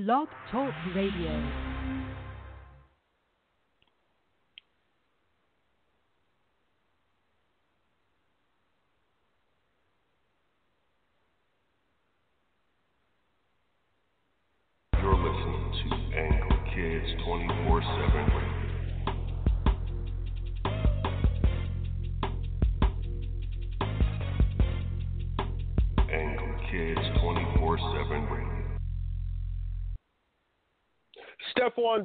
Blog Talk Radio. Kids 24/7 Radio. Angry Kids 24/7 Radio. Stephon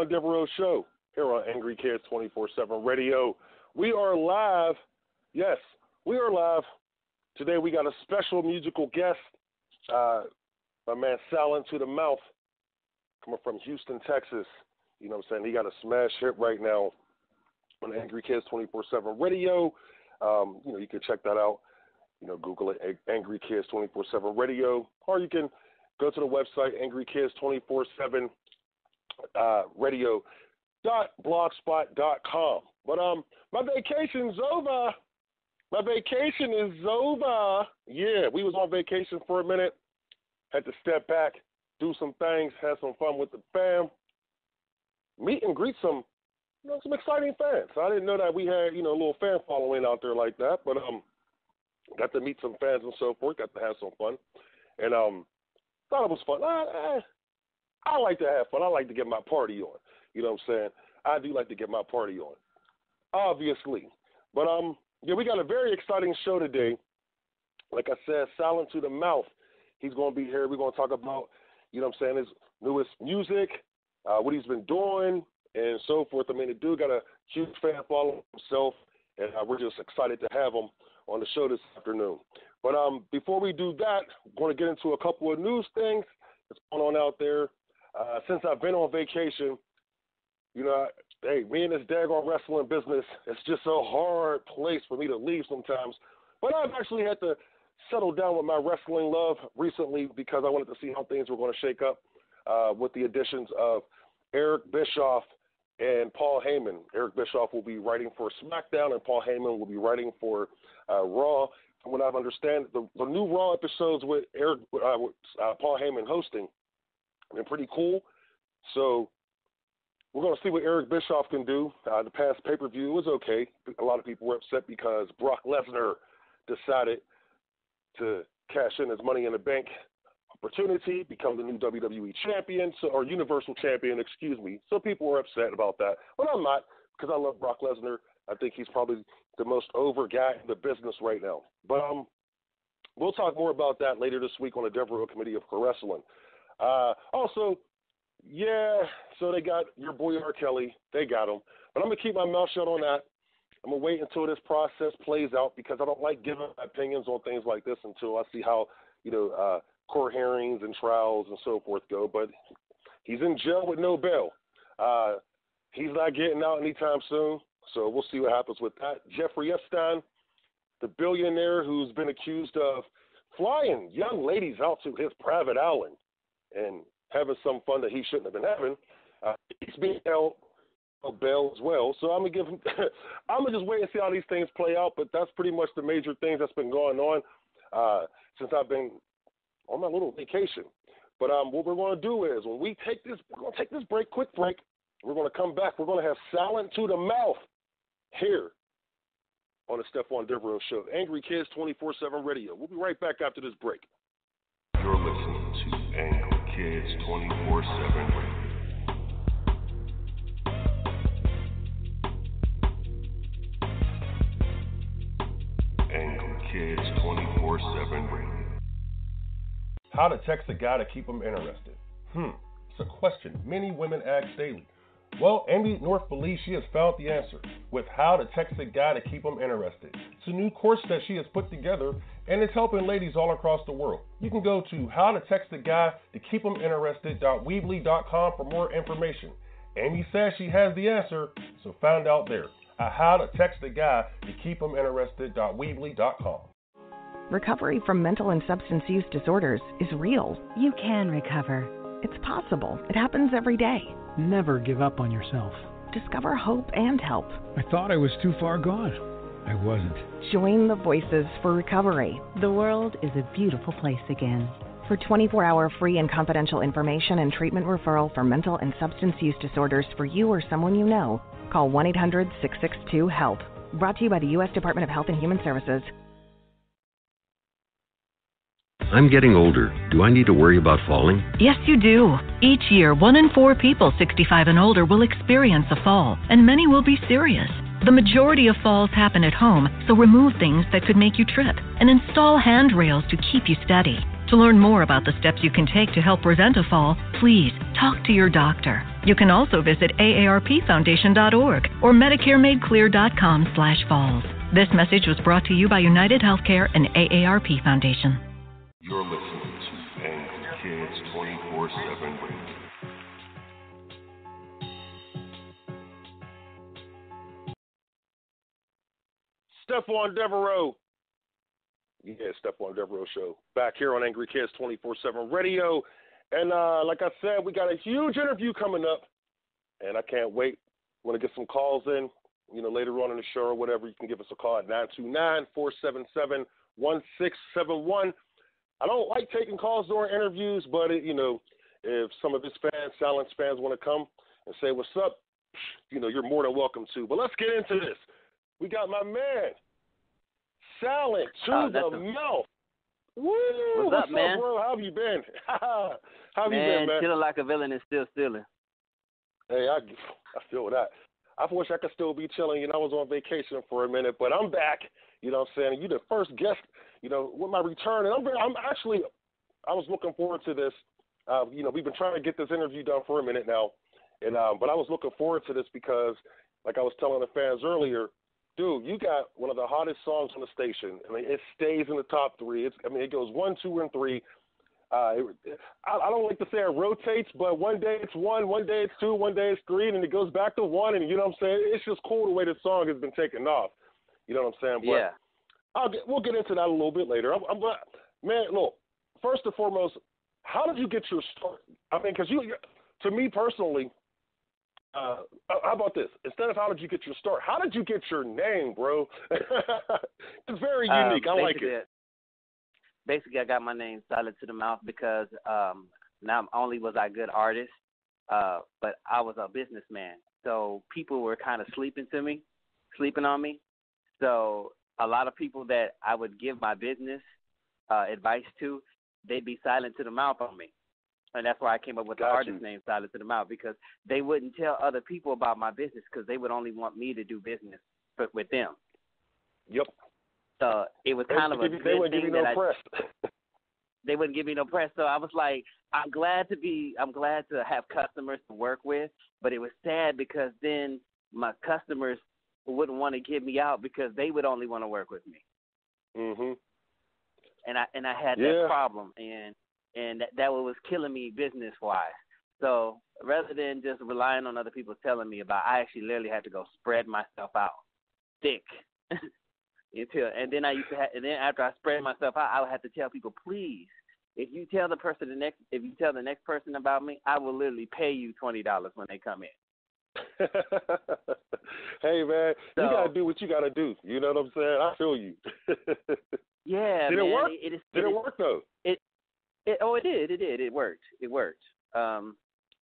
Devereaux Show here on Angry Kids 24/7 Radio. We are live. Yes, we are live. Today we got a special musical guest, my man Silent to the Mouth, coming from Houston, Texas. You know what I'm saying? He got a smash hit right now on Angry Kids 24/7 Radio. You can check that out. Google it, Angry Kids 24/7 Radio, or you can go to the website, angrykids247 radio.blogspot.com. But my vacation's over. My vacation is over. Yeah, we was on vacation for a minute. Had to step back, do some things, have some fun with the fam, meet and greet some exciting fans. I didn't know that we had, a little fan following out there like that, but got to meet some fans and so forth, got to have some fun, and thought it was fun. I like to have fun. I like to get my party on. You know what I'm saying? I do like to get my party on, obviously. But we got a very exciting show today. Like I said, Silent to the Mouth. He's going to be here. We're going to talk about, his newest music, what he's been doing, and so forth. I mean, the dude got a huge fan following himself, and we're just excited to have him on the show this afternoon. But before we do that, we're going to get into a couple of news things that's going on out there. Since I've been on vacation, me and this daggone wrestling business, it's just a hard place for me to leave sometimes. But I've actually had to settle down with my wrestling love recently because I wanted to see how things were going to shake up with the additions of Eric Bischoff and Paul Heyman. Eric Bischoff will be writing for SmackDown, and Paul Heyman will be writing for Raw. From what I understand, the new Raw episodes with Paul Heyman hosting have been pretty cool. So we're going to see what Eric Bischoff can do. The past pay-per-view was okay. A lot of people were upset because Brock Lesnar decided to cash in his Money in the Bank opportunity, become the new WWE champion, or Universal champion, excuse me. So people were upset about that. But I'm not, because I love Brock Lesnar. I think he's probably the most over guy in the business right now. But we'll talk more about that later this week on the Devereaux Committee of Pro Wrestling. So they got your boy R. Kelly. They got him. But I'm going to keep my mouth shut on that. I'm going to wait until this process plays out because I don't like giving opinions on things like this until I see how, court hearings and trials and so forth go. But he's in jail with no bail. He's not getting out anytime soon, so we'll see what happens with that. Jeffrey Epstein, the billionaire who's been accused of flying young ladies out to his private island and having some fun that he shouldn't have been having, he's being held bail as well. So I'm gonna just wait and see how these things play out. But that's pretty much the major things that's been going on since I've been on my little vacation. But what we're going to do is when we're going to take this quick break. We're going to come back. We're going to have Silent to the Mouth here on the Stephon Devereaux Show, Angry Kids 24/7 Radio. We'll be right back after this break. You're listening to Angry Kids 24/7 Radio. Kids 24/7 Radio. How to text a guy to keep him interested? It's a question many women ask daily. Well, Amy North believes she has found the answer with How to Text a Guy to Keep Him Interested. It's a new course that she has put together, and it's helping ladies all across the world. You can go to howtotextaguytokeephiminterested.weebly.com for more information. Amy says she has the answer, so find out there at howtotextaguytokeephiminterested.weebly.com. Recovery from mental and substance use disorders is real. You can recover. It's possible. It happens every day. Never give up on yourself. Discover hope and help. I thought I was too far gone. I wasn't. Join the Voices for Recovery. The world is a beautiful place again. For 24-hour free and confidential information and treatment referral for mental and substance use disorders for you or someone you know, call 1-800-662-HELP. Brought to you by the U.S. Department of Health and Human Services. I'm getting older. Do I need to worry about falling? Yes, you do. Each year, 1 in 4 people 65 and older will experience a fall, and many will be serious. The majority of falls happen at home, so remove things that could make you trip and install handrails to keep you steady. To learn more about the steps you can take to help prevent a fall, please talk to your doctor. You can also visit aarpfoundation.org or medicaremadeclear.com/falls. This message was brought to you by United Healthcare and AARP Foundation. You're listening to Angry Kids 24/7 Radio. Stephon Devereaux. Yeah, Stephon Devereaux Show. Back here on Angry Kids 24/7 Radio. And like I said, we got a huge interview coming up. And I can't wait. Want to get some calls in, later on in the show or whatever. You can give us a call at 929-477-1671. I don't like taking calls during interviews, but, if some of his fans, Silence fans, want to come and say what's up, you're more than welcome to. But let's get into this. We got my man, Silent to the mouth. Woo! What's up, man? Bro? How have you been? How have you been, man? Chilling like a villain and still stealing. Hey, I feel that. I wish I could still be chilling. I was on vacation for a minute, but I'm back. You know what I'm saying? You're the first guest, with my return. And I was looking forward to this. We've been trying to get this interview done for a minute now. And but I was looking forward to this because, like I was telling the fans earlier, dude, you got one of the hottest songs on the station. I mean, it stays in the top 3. It goes 1, 2, and 3. I don't like to say it rotates, but one day it's 1, one day it's 2, one day it's 3, and then it goes back to 1. And you know what I'm saying? It's just cool the way the song has been taken off. You know what I'm saying? But yeah. We'll get into that a little bit later. Man, look, first and foremost, how did you get your start? I mean, because to me personally, how about this? Instead of how did you get your start, how did you get your name, bro? It's very unique. I like it. Basically, I got my name Silent to the Mouth because not only was I a good artist, but I was a businessman. So people were kind of sleeping on me. So a lot of people that I would give my business advice to, they'd be silent to the mouth on me. And that's why I came up with the artist name Silent to the Mouth, because they wouldn't tell other people about my business because they would only want me to do business with them. Yep. So it was kind of a good thing that press. They wouldn't give me no press. So I was like, I'm glad to have customers to work with, but it was sad because then my customers wouldn't want to give me out because they would only want to work with me. Mhm. And I had that problem, and that was killing me business wise. So rather than just relying on other people telling me about, I actually literally had to go spread myself out thick. And then after I spread myself out, I would have to tell people, please, if you tell the next person about me, I will literally pay you $20 when they come in. Hey man, you gotta do what you gotta do. You know what I'm saying? I feel you. Yeah. Did man, it work? Did it work though? It did. It worked.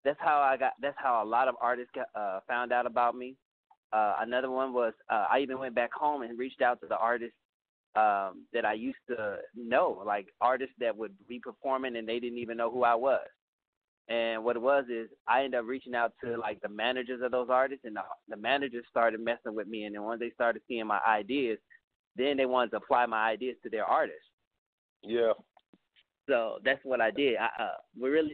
That's how a lot of artists found out about me. Another one was I even went back home and reached out to the artists that I used to know, like artists that would be performing and they didn't even know who I was. And what it was is I ended up reaching out to like the managers of those artists, and the managers started messing with me. And then once they started seeing my ideas, then they wanted to apply my ideas to their artists. Yeah. So that's what I did.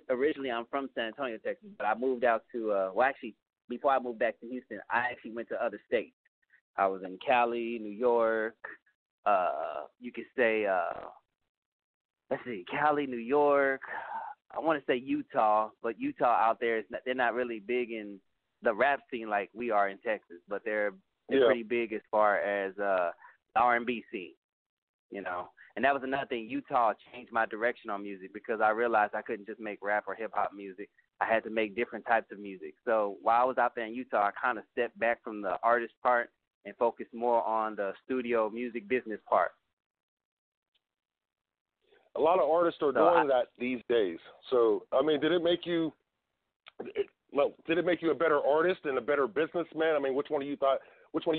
Originally I'm from San Antonio, Texas, but I moved out to before I moved back to Houston, I actually went to other states. I was in Cali, New York. You could say, Cali, New York. I want to say Utah, but Utah out there, they're not really big in the rap scene like we are in Texas, but they're pretty big as far as the R&B scene, And that was another thing. Utah changed my direction on music because I realized I couldn't just make rap or hip-hop music. I had to make different types of music. So while I was out there in Utah, I kind of stepped back from the artist part and focused more on the studio music business part. A lot of artists are doing that these days. So, I mean, did it make you a better artist and a better businessman? I mean, which one do you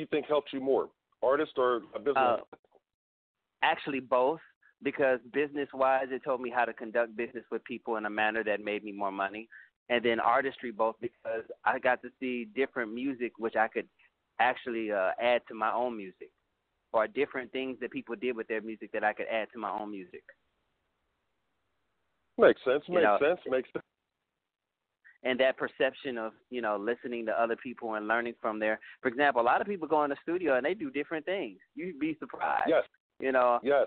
think helped you more, artist or a businessman? Actually, both, because business-wise, it told me how to conduct business with people in a manner that made me more money. And then artistry, both, because I got to see different music, which I could actually add to my own music, or different things that people did with their music that I could add to my own music. Makes sense. And that perception of, listening to other people and learning from their, for example, a lot of people go in the studio and they do different things. You'd be surprised. Yes. Yes.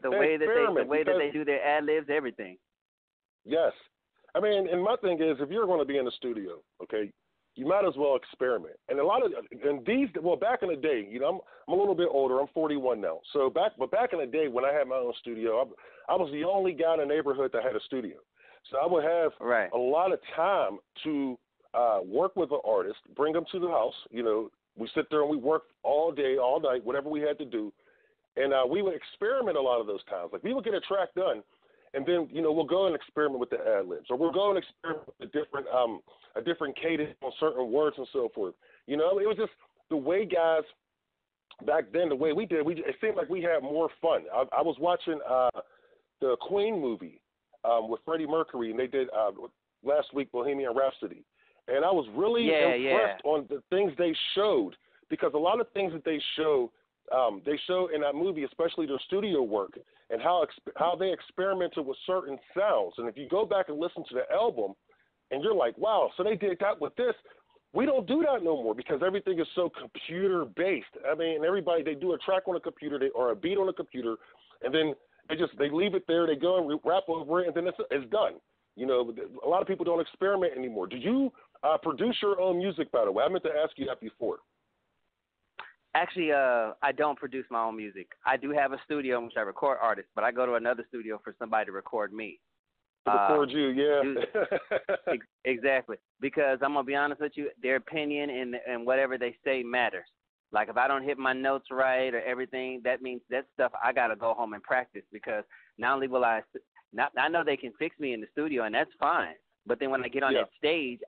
The way that they do their ad libs, everything. Yes. I mean, and my thing is, if you're going to be in the studio, okay, you might as well experiment. And back in the day, I'm a little bit older. I'm 41 now. So back in the day when I had my own studio, I was the only guy in the neighborhood that had a studio. So I would have a lot of time to work with an artist, bring them to the house. We sit there and we work all day, all night, whatever we had to do. And we would experiment a lot of those times. Like, we would get a track done, and then, we'll go and experiment with the ad-libs. Or we'll go and experiment with a different cadence on certain words and so forth. It was just the way guys back then, the way we did, it seemed like we had more fun. I was watching the Queen movie with Freddie Mercury, and they did last week Bohemian Rhapsody. And I was really impressed on the things they showed, because a lot of things that they show in that movie, especially their studio work, and how they experimented with certain sounds. And if you go back and listen to the album, and you're like, wow, so they did that with this. We don't do that no more, because everything is so computer-based. I mean, they do a track on a computer or a beat on a computer, and then they leave it there, they go and rap over it, and then it's done. A lot of people don't experiment anymore. Do you produce your own music, by the way? I meant to ask you that before. Actually, I don't produce my own music. I do have a studio in which I record artists, but I go to another studio for somebody to record me. To record you, yeah. Exactly. Because I'm going to be honest with you, their opinion and whatever they say matters. Like, if I don't hit my notes right or everything, that means that stuff I got to go home and practice, because not only will I know they can fix me in the studio, and that's fine, but then when I get on that stage,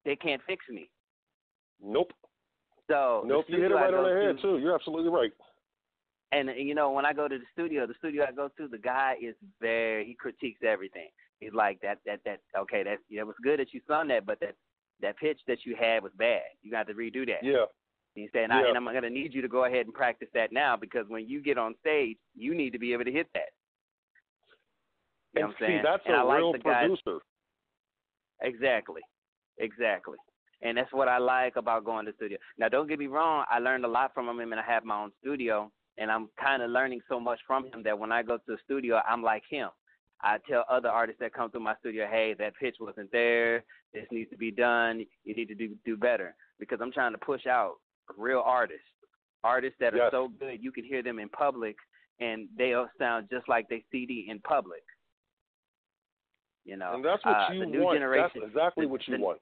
they can't fix me. Nope. So you hit it right on the head, too. You're absolutely right. And, when I go to the studio I go to, the guy is he critiques everything. He's like, okay, it was good that you sung that, but that pitch that you had was bad. You got to redo that. Yeah. He said, and I'm going to need you to go ahead and practice that now, because when you get on stage, you need to be able to hit that. You know what I'm saying? That's a real producer. Exactly. And that's what I like about going to the studio. Now, don't get me wrong. I learned a lot from him, and I have my own studio, and I'm kind of learning so much from him that when I go to the studio, I'm like him. I tell other artists that come through my studio, hey, that pitch wasn't there. This needs to be done. You need to do better, because I'm trying to push out real artists that are so good you can hear them in public, and they'll sound just like they CD in public. And that's what you want. That's exactly what you want.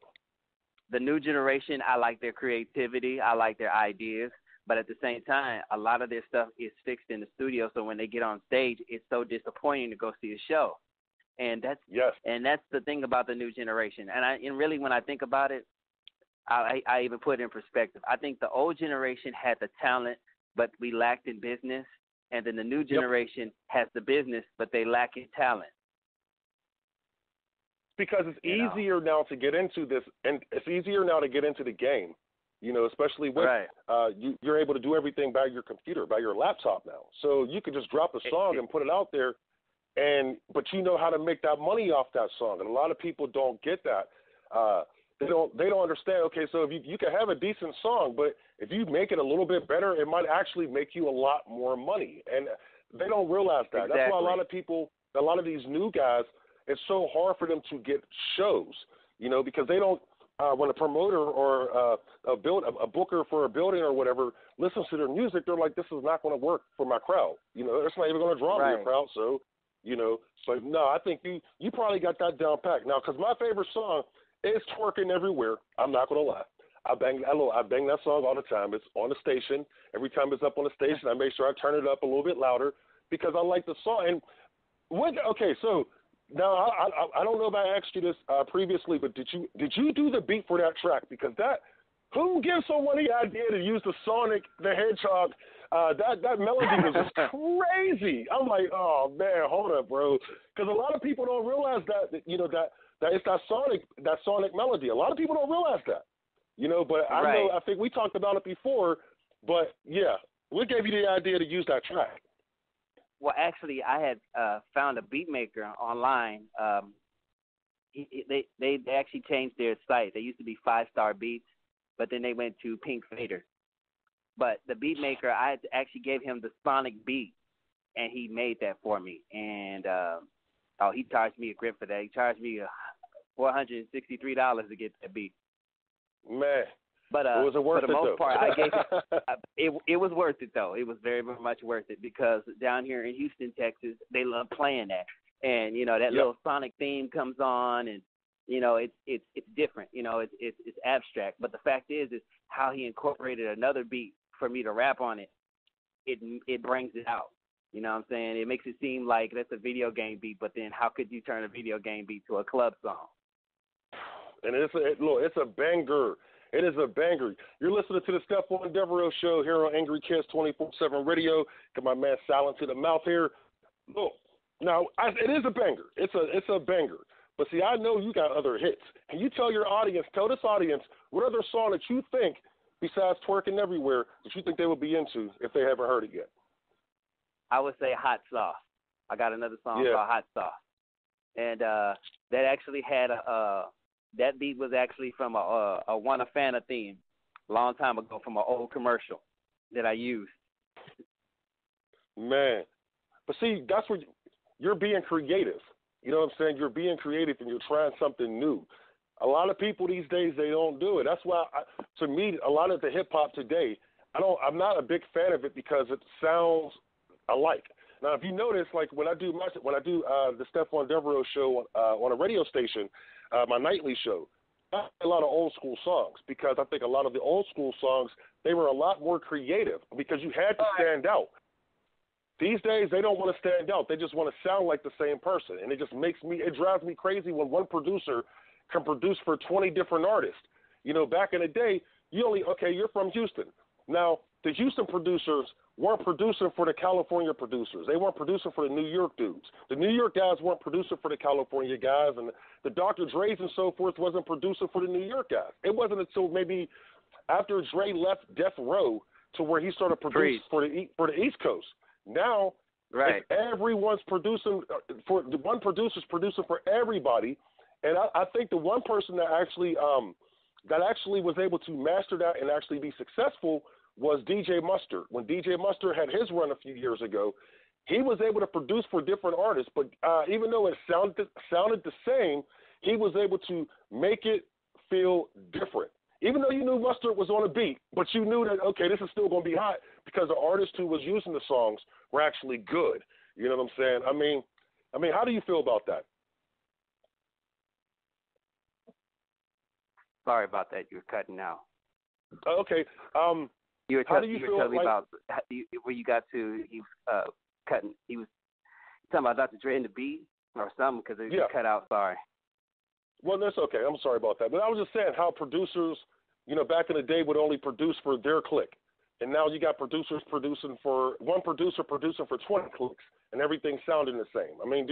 The new generation, I like their creativity. I like their ideas. But at the same time, a lot of their stuff is fixed in the studio. So when they get on stage, it's so disappointing to go see a show. And that's the thing about the new generation. And really, when I think about it, I even put it in perspective. I think the old generation had the talent, but we lacked in business. And then the new generation has the business, but they lack in talent. Because it's easier now to get into this, and it's easier now to get into the game, especially with you're able to do everything by your computer, by your laptop now. So you can just drop a song and put it out there, but you know how to make that money off that song. And a lot of people don't get that. They don't understand. Okay, so if you can have a decent song, but if you make it a little bit better, it might actually make you a lot more money. And they don't realize that. Exactly. That's why a lot of these new guys, it's so hard for them to get shows, because they don't, when a promoter or a booker for a building or whatever listens to their music, they're like, this is not going to work for my crowd. It's not even going to draw me a crowd. So, so no, I think you probably got that down packed. Now, because my favorite song is Twerking Everywhere. I'm not going to lie. I bang that song all the time. It's on the station. Every time it's up on the station, I make sure I turn it up a little bit louder, because I like the song. And Okay, so now I don't know if I asked you this previously, but did you do the beat for that track? Because who gives someone the idea to use the Sonic the Hedgehog? That melody was just crazy. I'm like, oh man, hold up, bro, because a lot of people don't realize that it's that Sonic melody. A lot of people don't realize that, But I think we talked about it before. But yeah, what gave you the idea to use that track? Well, actually, I had found a beat maker online. They actually changed their site. They used to be 5 Star Beats, but then they went to Pink Fader. But the beat maker, I actually gave him the Sonic beat, and he made that for me. And he charged me a grip for that. He charged me $463 to get that beat. Man. But was it worth for the most though? part, I gave it was worth it though. It was very, very much worth it because down here in Houston, Texas, they love playing that, and that little Sonic theme comes on, and it's different. It's abstract. But the fact is how he incorporated another beat for me to rap on it. It brings it out. You know what I'm saying? It makes it seem like that's a video game beat, but then how could you turn a video game beat to a club song? And it's a banger. It is a banger. You're listening to the Stephon Devereaux Show here on Angry Kids 24/7 Radio. Got my man Silent to the mouth here. Look, now it is a banger. It's a banger. But see, I know you got other hits. Can you tell this audience, what other song that you think, besides Twerking Everywhere, that you think they would be into if they haven't heard it yet? I would say Hot Sauce. I got another song called Hot Sauce, and that actually had that beat was actually from a Wanna Fanta theme a long time ago from an old commercial that I used. Man. But see, that's where you're being creative. You know what I'm saying? You're being creative and you're trying something new. A lot of people these days, they don't do it. That's why, to me, a lot of the hip-hop today, I'm not a big fan of it because it sounds alike. Now, if you notice, like when I do the Stephon Devereaux Show on a radio station, my nightly show, I have a lot of old school songs because I think a lot of the old school songs, they were a lot more creative because you had to stand out. These days, they don't want to stand out. They just want to sound like the same person. And it drives me crazy when one producer can produce for 20 different artists. Back in the day, you're from Houston. Now, the Houston producers weren't producing for the California producers. They weren't producing for the New York dudes. The New York guys weren't producing for the California guys, and the Dr. Dre's and so forth wasn't producing for the New York guys. It wasn't until maybe after Dre left Death Row to where he started producing for the East Coast. Now, everyone's producing one producer's producing for everybody, and I think the one person that actually was able to master that and actually be successful was DJ Mustard. When DJ Mustard had his run a few years ago, he was able to produce for different artists, but even though it sounded the same, he was able to make it feel different. Even though you knew Mustard was on a beat, but you knew that, okay, this is still going to be hot because the artist who was using the songs were actually good. You know what I'm saying? I mean, how do you feel about that? Sorry about that. You're cutting out. Okay. You were how do you feel telling me about where you got to. He was cutting. He was talking about Dr. Dre and the beat or something because it cut out. Sorry. Well, that's okay. I'm sorry about that. But I was just saying how producers, back in the day would only produce for their clique. And now you got producers producing for one producer producing for 20 clicks and everything sounding the same. I mean,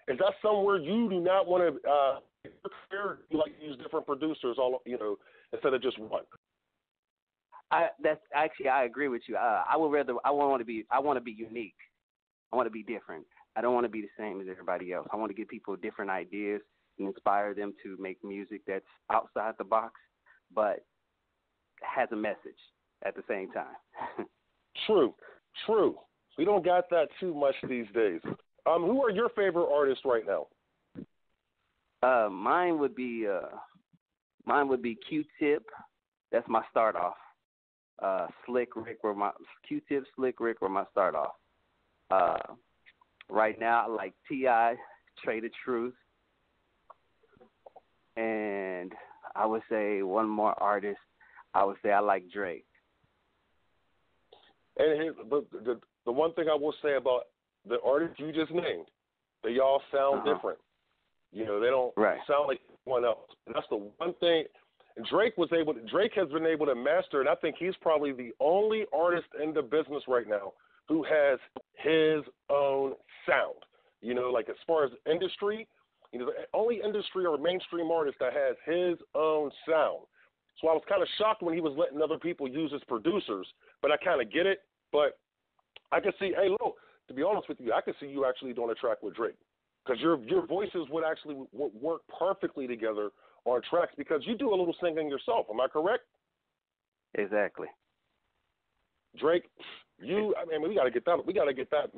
is that somewhere you do not want to, you like to use different producers instead of just one? I agree with you. I want to be unique. I want to be different. I don't want to be the same as everybody else. I want to give people different ideas and inspire them to make music that's outside the box, but has a message at the same time. True. We don't got that too much these days. Who are your favorite artists right now? Mine would be Q-Tip. That's my start off. Slick Rick were my Q-Tip, Slick Rick were my start off. Right now I like T.I., Trey the Truth, and I would say one more artist. I would say I like Drake. And the one thing I will say about the artist you just named, They all sound different. You know, they don't sound like anyone else. And that's the one thing. And Drake has been able to master, and I think he's probably the only artist in the business right now who has his own sound. You know, like as far as industry, you know, the only industry or mainstream artist that has his own sound. So I was kind of shocked when he was letting other people use his producers, but I kind of get it. But I can see, hey, look, to be honest with you, I can see you actually doing a track with Drake because your voices would actually work perfectly together on tracks because you do a little singing yourself. Am I correct? Exactly. Drake, I mean, we got to get that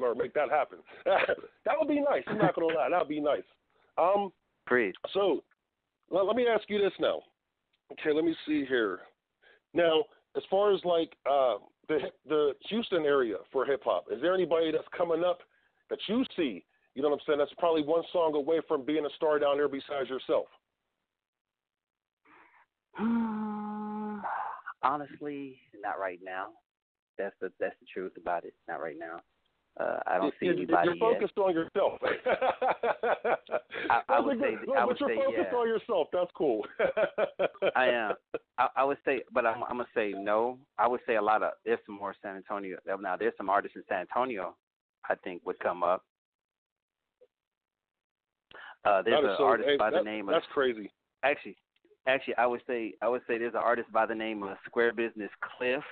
or make that happen. That would be nice. I'm not gonna lie, that would be nice. Great. So, let me ask you this now. Okay, let me see here. Now, as far as like the Houston area for hip hop, is there anybody that's coming up that you see? You know what I'm saying? That's probably one song away from being a star down there besides yourself. Honestly, not right now. That's the truth about it. Not right now. I don't see anybody yet. You're focused on yourself. I would say focused on yourself. That's cool. I am. I would say, but I'm gonna say no. I would say there's some more San Antonio. Now there's some artists in San Antonio I think would come up. There's an artist by the name of. That's crazy. Actually, I would say there's an artist by the name of Square Business Cliff.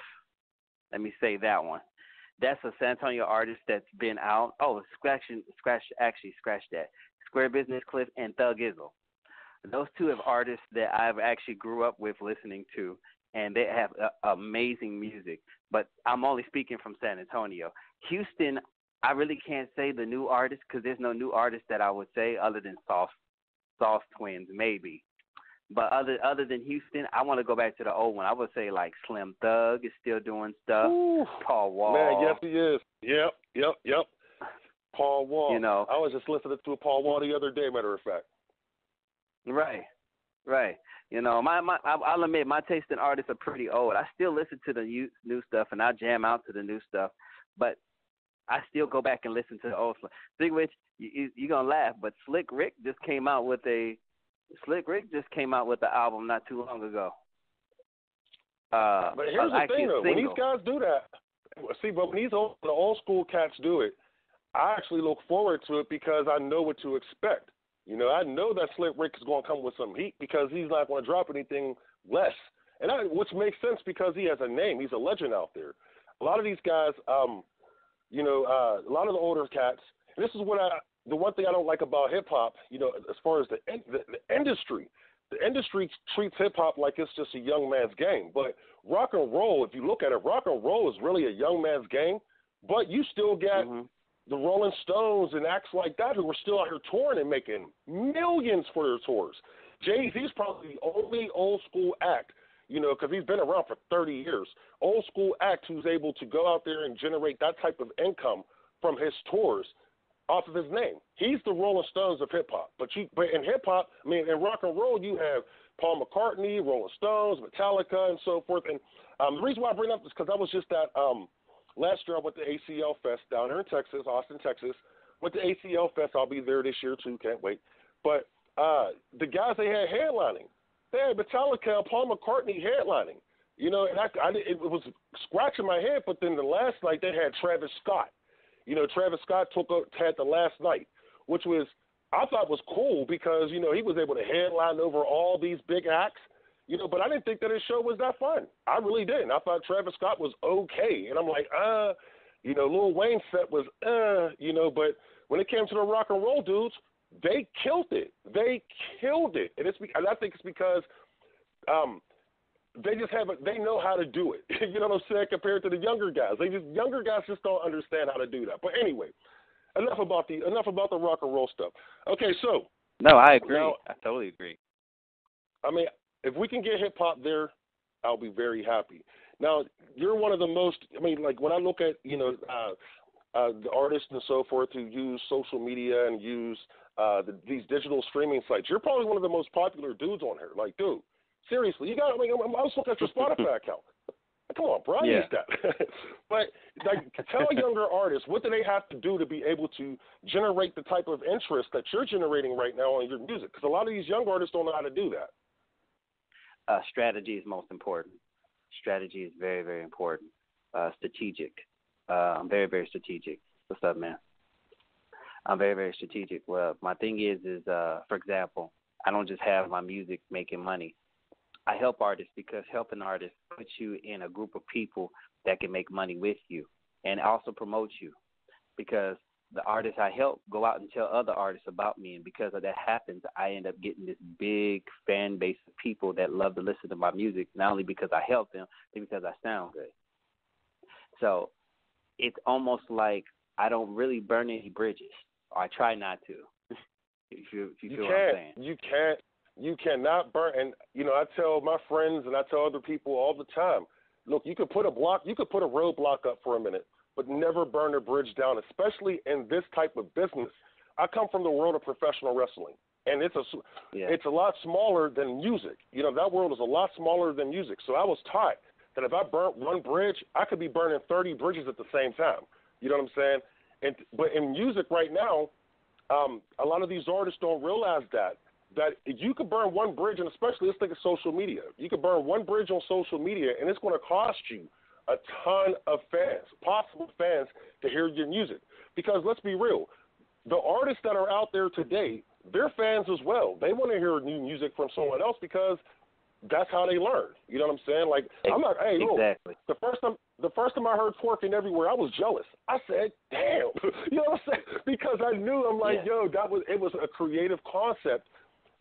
Let me say that one. That's a San Antonio artist that's been out. Oh, scratch that. Square Business Cliff and Thug Izzle. Those two are artists that I've actually grew up with listening to, and they have amazing music. But I'm only speaking from San Antonio. Houston, I really can't say the new artist because there's no new artist that I would say other than Sauce Twins, maybe. But other than Houston, I want to go back to the old one. I would say like Slim Thug is still doing stuff. Ooh, Paul Wall. Man, yes he is. Yep. Paul Wall. You know, I was just listening to Paul Wall the other day, matter of fact. Right. You know, I'll admit my taste in artists are pretty old. I still listen to the new stuff and I jam out to the new stuff, but I still go back and listen to the old stuff. Speaking of which, you're gonna laugh, but Slick Rick just came out with an album not too long ago. But here's the thing, though. When these guys do that, but when the old school cats do it, I actually look forward to it because I know what to expect. You know, I know that Slick Rick is going to come with some heat because he's not going to drop anything less. Which makes sense because he has a name. He's a legend out there. A lot of these guys, a lot of the older cats, and this is the one thing I don't like about hip-hop, you know, as far as the industry. The industry treats hip-hop like it's just a young man's game. But rock and roll, if you look at it, rock and roll is really a young man's game. But you still get the Rolling Stones and acts like that who are still out here touring and making millions for their tours. Jay-Z's probably the only old-school act, you know, because he's been around for 30 years, old-school act who's able to go out there and generate that type of income from his tours off of his name. He's the Rolling Stones of hip-hop. But in hip-hop, I mean, in rock and roll, you have Paul McCartney, Rolling Stones, Metallica, and so forth. And the reason why I bring it up is because I was just at last year I went to ACL Fest down here in Texas, Austin, Texas. Went to ACL Fest. I'll be there this year, too. Can't wait. But the guys they had headlining, they had Metallica and Paul McCartney headlining. You know, and it was scratching my head, but then the last night they had Travis Scott. You know, Travis Scott had the last night, which I thought was cool because, you know, he was able to headline over all these big acts, you know, but I didn't think that his show was that fun. I really didn't. I thought Travis Scott was okay. And I'm like, you know, Lil Wayne's set was, you know, but when it came to the rock and roll dudes, they killed it. And I think it's because they know how to do it. You know what I'm saying? Compared to the younger guys, younger guys just don't understand how to do that. But anyway, enough about the rock and roll stuff. Okay, so no, I agree. I totally agree. I mean, if we can get hip hop there, I'll be very happy. Now, you're one of the most. I mean, like when I look at the artists and so forth who use social media and use these digital streaming sites, you're probably one of the most popular dudes on here. Like, dude. Seriously, I was looking at your Spotify account. Come on, bro, I use that. But like, tell younger artists, what do they have to do to be able to generate the type of interest that you're generating right now on your music? Because a lot of these young artists don't know how to do that. Strategy is most important. Strategy is very, very important. Strategic. I'm very, very strategic. What's up, man? I'm very, very strategic. Well, my thing is for example, I don't just have my music making money. I help artists because helping artists puts you in a group of people that can make money with you and also promote you, because the artists I help go out and tell other artists about me, and because of that happens, I end up getting this big fan base of people that love to listen to my music, not only because I help them, but because I sound good. So it's almost like I don't really burn any bridges, or I try not to. if you feel what I'm saying. You cannot burn, and I tell my friends and I tell other people all the time, look, you could put a roadblock up for a minute, but never burn a bridge down, especially in this type of business. I come from the world of professional wrestling, and it's a lot smaller than music. That world is a lot smaller than music. So I was taught that if I burnt one bridge, I could be burning 30 bridges at the same time. You know what I'm saying? But in music right now, a lot of these artists don't realize that you could burn one bridge, and especially let's think of social media. You could burn one bridge on social media, and it's going to cost you a ton of fans, possible fans, to hear your music. Because let's be real, the artists that are out there today, they're fans as well. They want to hear new music from someone else because that's how they learn. You know what I'm saying? Like, I'm not, hey, look, exactly. The first time I heard Twerking Everywhere, I was jealous. I said, damn. You know what I'm saying? Because I knew, I'm like, yo, it was a creative concept.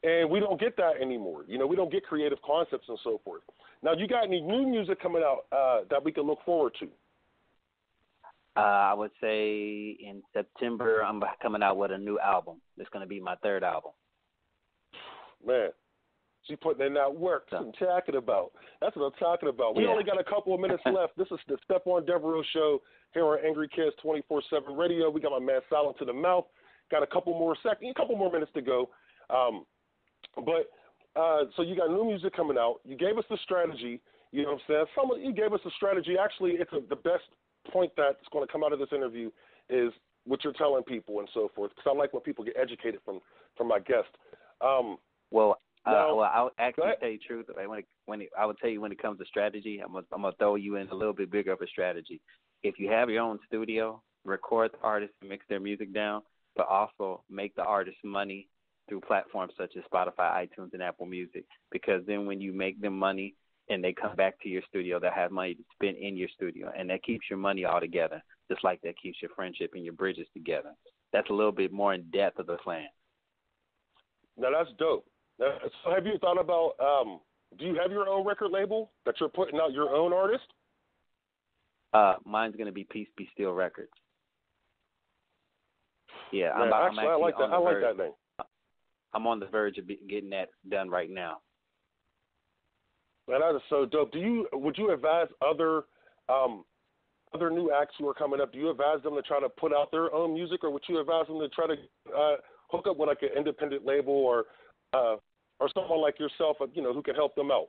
And we don't get that anymore. We don't get creative concepts and so forth. Now, you got any new music coming out that we can look forward to? I would say in September, I'm coming out with a new album. It's going to be my third album. Man, she's putting in that work. That's what I'm talking about. That's what I'm talking about. We only got a couple of minutes left. This is the Stephon Devereaux Show here on Angry Kids 24/7 Radio. We got my man Silent to the Mouth. Got a couple more minutes to go. So you got new music coming out. You gave us the strategy. You know what I'm saying? You gave us the strategy. Actually, it's the best point that's going to come out of this interview is what you're telling people and so forth. Because I like when people get educated from my guest. I'll actually tell you the truth. I would tell you when it comes to strategy, I'm gonna throw you in a little bit bigger of a strategy. If you have your own studio, record the artists and mix their music down, but also make the artists money through platforms such as Spotify, iTunes, and Apple Music, because then when you make them money and they come back to your studio, they'll have money to spend in your studio, and that keeps your money all together, just like that keeps your friendship and your bridges together. That's a little bit more in depth of the plan. Now, that's dope. So have you thought about, do you have your own record label that you're putting out your own artist? Mine's going to be Peace Be Still Records. Yeah, Man, I like that. I like that name. I'm on the verge of getting that done right now. Man, that is so dope. Would you advise other new acts who are coming up? Do you advise them to try to put out their own music, or would you advise them to try to hook up with like an independent label or someone like yourself, who can help them out?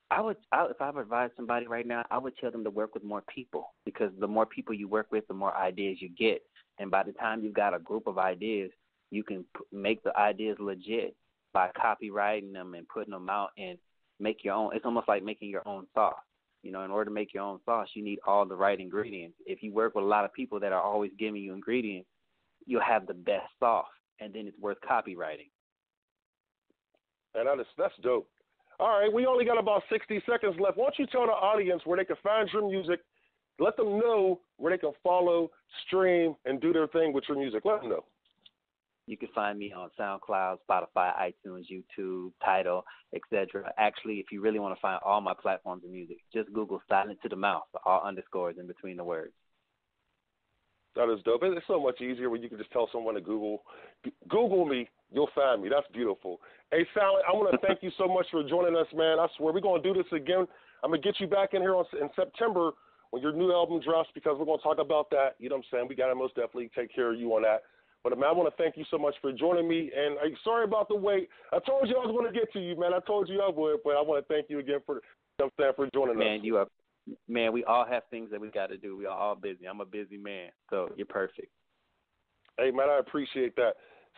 If I would advise somebody right now, I would tell them to work with more people, because the more people you work with, the more ideas you get, and by the time you've got a group of ideas, you can make the ideas legit by copywriting them and putting them out and make your own. It's almost like making your own sauce. In order to make your own sauce, you need all the right ingredients. If you work with a lot of people that are always giving you ingredients, you'll have the best sauce, and then it's worth copywriting. And that's dope. All right, we only got about 60 seconds left. Why don't you tell the audience where they can find your music? Let them know where they can follow, stream, and do their thing with your music. Let them know. You can find me on SoundCloud, Spotify, iTunes, YouTube, Tidal, etc. Actually, if you really want to find all my platforms of music, just Google Silent to the Mouth, all underscores in between the words. That is dope. It's so much easier when you can just tell someone to Google me, you'll find me. That's beautiful. Hey, Silent, I want to thank you so much for joining us, man. I swear we're going to do this again. I'm going to get you back in here in September when your new album drops, because we're going to talk about that. You know what I'm saying? We got to most definitely take care of you on that. But, man, I want to thank you so much for joining me. And sorry about the wait. I told you I was going to get to you, man. I told you I would. But I want to thank you again for You know what I'm saying, for joining us. We all have things that we got to do. We are all busy. I'm a busy man, so you're perfect. Hey, man, I appreciate that.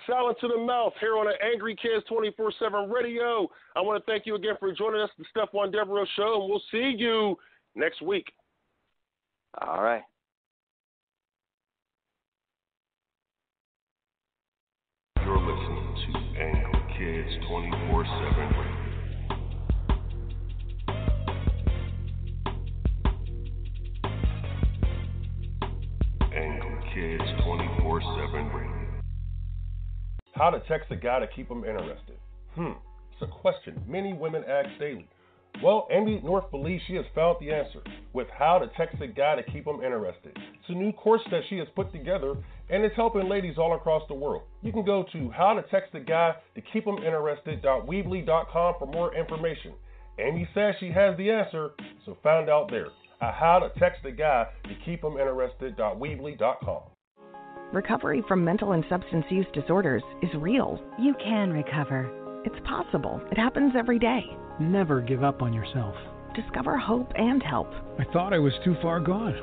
Silent to the Mouth here on the Angry Kids 24/7 Radio. I want to thank you again for joining us, the Stephon Devereaux Show, and we'll see you next week. All right. You're listening to Angry Kids 24/7 Radio. Angry Kids 24/7 Radio. How to text a guy to keep him interested? It's a question many women ask daily. Well, Amy North believes she has found the answer with How to Text a Guy to Keep Him Interested. It's a new course that she has put together, and it's helping ladies all across the world. You can go to howtotextaguy-to-keep-him-interested.weebly.com for more information. Amy says she has the answer, so find out there at howtotextaguy-to-keep-him-interested.weebly.com. Recovery from mental and substance use disorders is real. You can recover. It's possible. It happens every day. Never give up on yourself. Discover hope and help. I thought I was too far gone.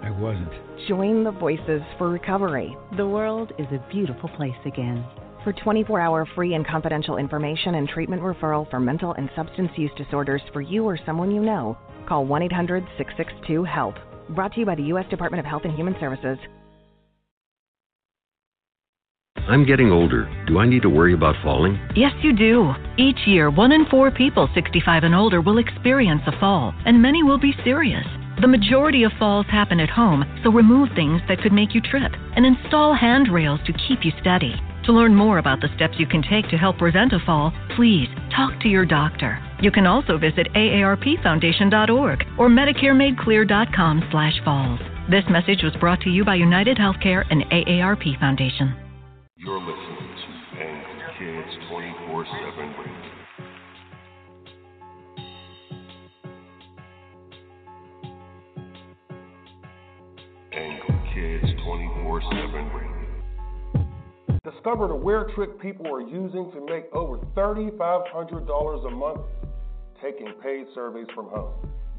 I wasn't. Join the Voices for Recovery. The world is a beautiful place again. For 24-hour free and confidential information and treatment referral for mental and substance use disorders for you or someone you know, call 1-800-662-HELP. Brought to you by the U.S. Department of Health and Human Services. I'm getting older. Do I need to worry about falling? Yes, you do. Each year, 1 in 4 people 65 and older will experience a fall, and many will be serious. The majority of falls happen at home, so remove things that could make you trip and install handrails to keep you steady. To learn more about the steps you can take to help prevent a fall, please talk to your doctor. You can also visit aarpfoundation.org or medicaremadeclear.com/falls. This message was brought to you by United Healthcare and AARP Foundation. You're listening to Angry Kids 24/7 Radio. Angry Kids 24/7 Radio. Discover the weird trick people are using to make over $3,500 a month taking paid surveys from home.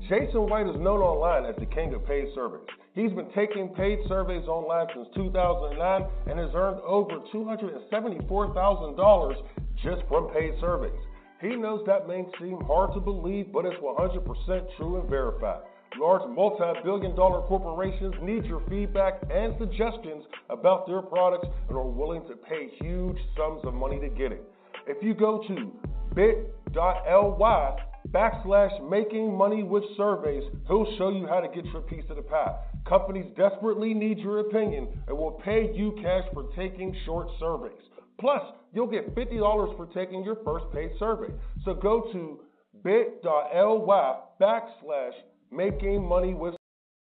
Jason White is known online as the king of paid surveys. He's been taking paid surveys online since 2009 and has earned over $274,000 just from paid surveys. He knows that may seem hard to believe, but it's 100% true and verified. Large multi-billion-dollar corporations need your feedback and suggestions about their products and are willing to pay huge sums of money to get it. If you go to bit.ly/makingmoneywithsurveys, he'll show you how to get your piece of the pie. Companies desperately need your opinion and will pay you cash for taking short surveys. Plus, you'll get $50 for taking your first paid survey. So go to bit.ly/makingmoneywithsurveys